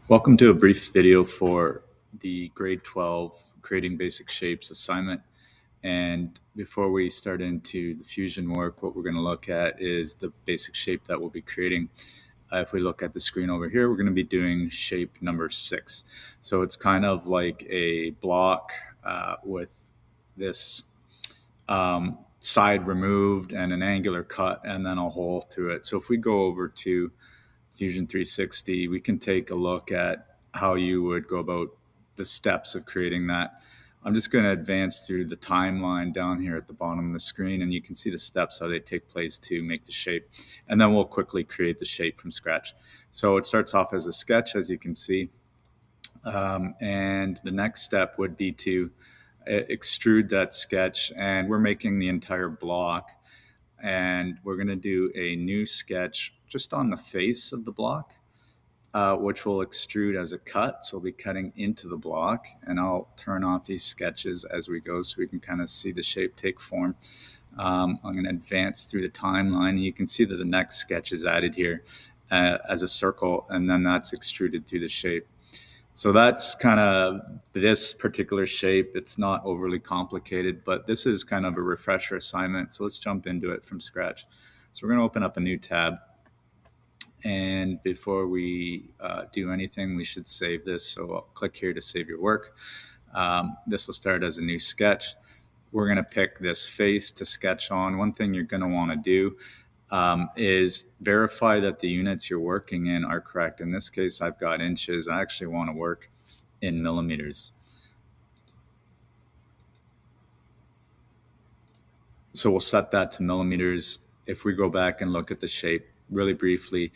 Welcome to a brief video for the grade 12 creating basic shapes assignment. And before we start into the fusion work, what we're going to look at is the basic shape that we'll be creating. If we look at the screen over here, we're going to be doing shape number 6. So it's kind of like a block with this side removed and an angular cut and then a hole through it. So if we go over to Fusion 360, we can take a look at how you would go about the steps of creating that. I'm just going to advance through the timeline down here at the bottom of the screen, and you can see the steps, how they take place to make the shape. And then we'll quickly create the shape from scratch. So it starts off as a sketch, as you can see. And the next step would be to extrude that sketch, and we're making the entire block. And we're going to do a new sketch just on the face of the block, which will extrude as a cut. So we'll be cutting into the block, and I'll turn off these sketches as we go so we can kind of see the shape take form. I'm going to advance through the timeline, and you can see that the next sketch is added here as a circle, and then that's extruded through the shape. So that's kind of this particular shape. It's not overly complicated, but this is kind of a refresher assignment. So let's jump into it from scratch. So we're going to open up a new tab. And before we do anything, we should save this. So I'll click here to save your work. This will start as a new sketch. We're going to pick this face to sketch on. One thing you're going to want to do is verify that the units you're working in are correct. In this case, I've got inches. I actually want to work in millimeters. So we'll set that to millimeters. If we go back and look at the shape really briefly,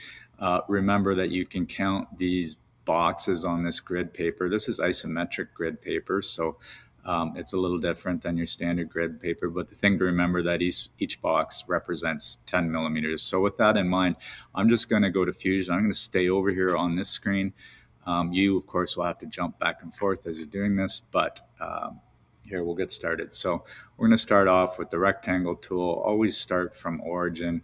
remember that you can count these boxes on this grid paper. This is isometric grid paper, so it's a little different than your standard grid paper, but the thing to remember that each box represents 10 millimeters. So with that in mind, I'm just going to go to Fusion. I'm going to stay over here on this screen. You, of course, will have to jump back and forth as you're doing this, but here we'll get started. So we're going to start off with the rectangle tool. Always start from origin,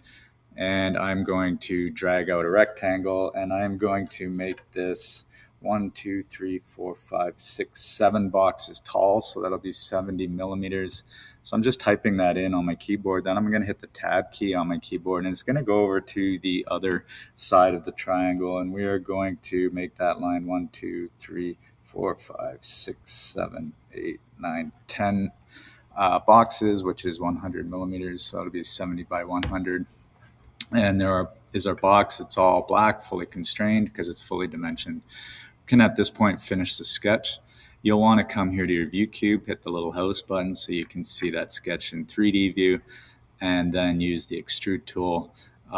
and I'm going to drag out a rectangle, and I'm going to make this 1, 2, 3, 4, 5, 6, 7 boxes tall. So that'll be 70 millimeters. So I'm just typing that in on my keyboard. Then I'm going to hit the tab key on my keyboard, and it's going to go over to the other side of the triangle. And we are going to make that line 1, 2, 3, 4, 5, 6, 7, 8, 9, 10 boxes, which is 100 millimeters. So it'll be 70 by 100. And there is our box. It's all black, fully constrained because it's fully dimensioned. Can at this point finish the sketch. You'll want to come here to your view cube, hit the little house button so you can see that sketch in 3D view, and then use the extrude tool.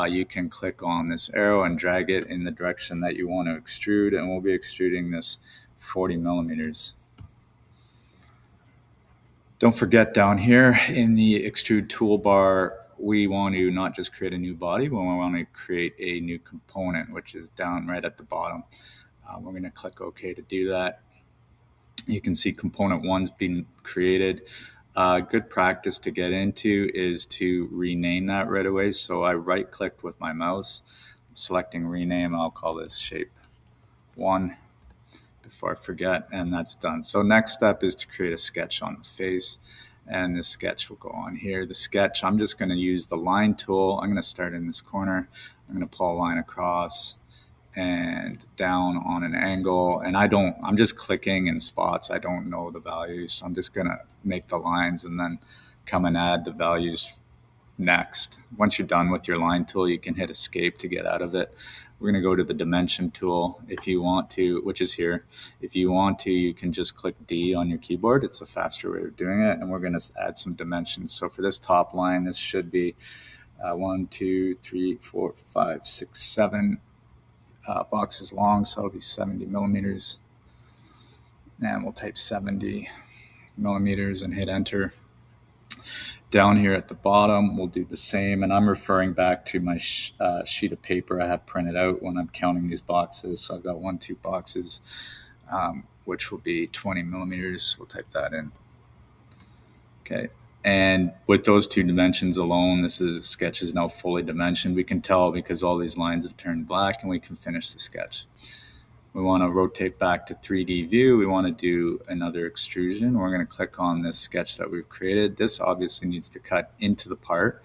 You can click on this arrow and drag it in the direction that you want to extrude, and we'll be extruding this 40 millimeters. Don't forget down here in the extrude toolbar, we want to not just create a new body, but we want to create a new component, which is down right at the bottom. We're going to click OK to do that. You can see component 1's been created. Good practice to get into is to rename that right away. So I right-clicked with my mouse, selecting rename. I'll call this shape 1 before I forget, and that's done. So next step is to create a sketch on the face, and this sketch will go on here. The sketch, I'm just going to use the line tool. I'm going to start in this corner. I'm going to pull a line across and down on an angle, and I'm just clicking in spots. I don't know the values, so I'm just gonna make the lines and then come and add the values next. Once you're done with your line tool, you can hit escape to get out of it. We're gonna go to the dimension tool if you want to, which is here. If you want to, you can just click D on your keyboard. It's a faster way of doing it, and we're gonna add some dimensions. So for this top line, this should be 1, 2, 3, 4, 5, 6, 7 boxes long, so it'll be 70 millimeters. And we'll type 70 millimeters and hit enter. Down here at the bottom, we'll do the same, and I'm referring back to my sheet of paper I have printed out when I'm counting these boxes. So I've got 1, 2 boxes, which will be 20 millimeters. We'll type that in. Okay. And with those 2 dimensions alone, this sketch is now fully dimensioned. We can tell because all these lines have turned black, and we can finish the sketch. We want to rotate back to 3D view. We want to do another extrusion. We're going to click on this sketch that we've created. This obviously needs to cut into the part.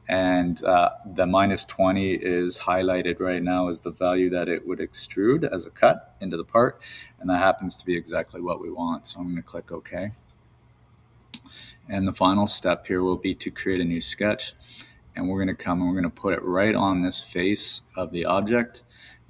And the -20 is highlighted right now as the value that it would extrude as a cut into the part. And that happens to be exactly what we want. So I'm going to click OK. And the final step here will be to create a new sketch. And we're going to come and we're going to put it right on this face of the object.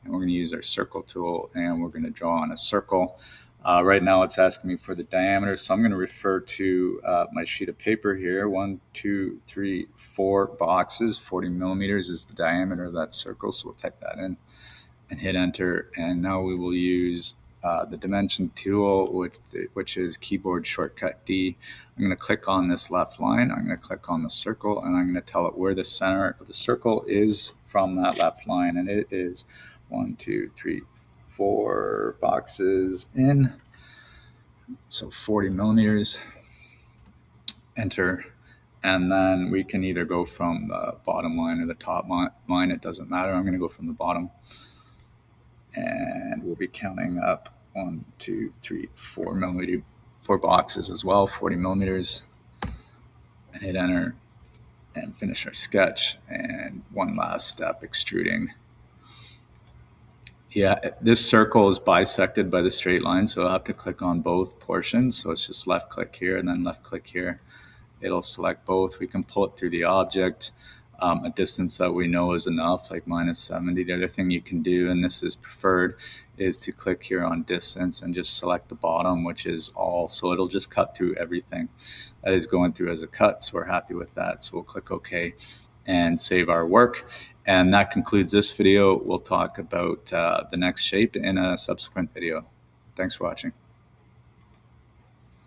And we're going to use our circle tool and we're going to draw on a circle. Right now it's asking me for the diameter, so I'm going to refer to my sheet of paper here. 1, 2, 3, 4 boxes. 40 millimeters is the diameter of that circle, so we'll type that in and hit enter. And now we will use the dimension tool, which is keyboard shortcut D. I'm going to click on this left line. I'm going to click on the circle, and I'm going to tell it where the center of the circle is from that left line, and it is 1, 2, 3, 4 boxes in, so 40 millimeters. Enter. And then we can either go from the bottom line or the top line. It doesn't matter. I'm going to go from the bottom, and we'll be counting up 1, 2, 3, 4 millimeter, 4 boxes as well, 40 millimeters, and hit enter and finish our sketch. And one last step, extruding. Yeah, this circle is bisected by the straight line, so I'll have to click on both portions. So it's just left click here and then left click here. It'll select both. We can pull it through the object, a distance that we know is enough, like -70. The other thing you can do, and this is preferred, is to click here on distance and just select the bottom, which is all. So it'll just cut through everything that is going through as a cut. So we're happy with that. So we'll click OK and save our work. And that concludes this video. We'll talk about the next shape in a subsequent video. Thanks for watching.